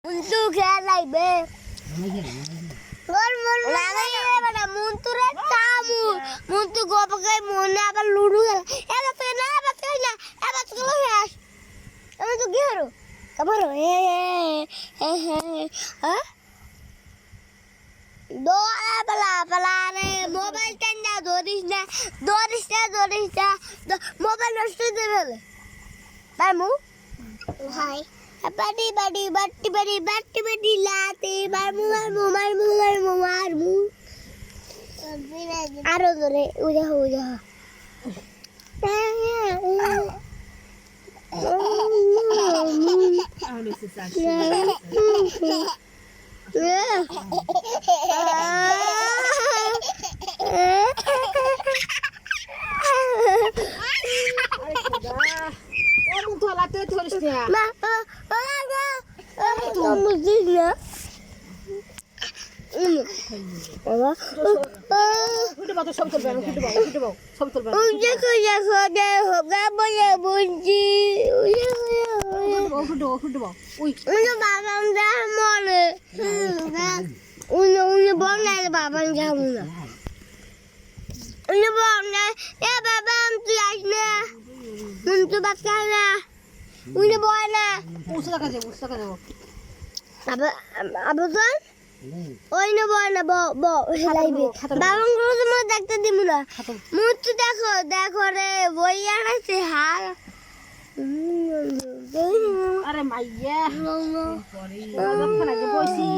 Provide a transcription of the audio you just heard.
Muntu খেলাইবে muntu রে কামু muntu গোপকে মনে আবার লুডু খেলা এবার তো শেষ আমি তো গেরো খবর দোয়া বলা রে মোবাইল টান্ডা ধরিস না মোবাইল নষ্ট হয়ে যাবে বামু high Badi lati marmu aro dore udah Kamu tuh alatnya tulisnya. Musiknya. Udah bawa sop terbang, udah bawa sop terbang. Udah nggak boleh bunyi. Udah bawa. Udah babam dah mana? Udah boleh babam kamu lah. Udah boleh ya babam tulisnya. Untuk bakala. Udah boleh. Usah kaje. Apa tuan? ওই না বল না লাইবে বাবা গুলো তো মনে দেখতে দিব না মুখ দেখো রে বইয়া আছে হাল আরে মাইয়া ওখানে বসি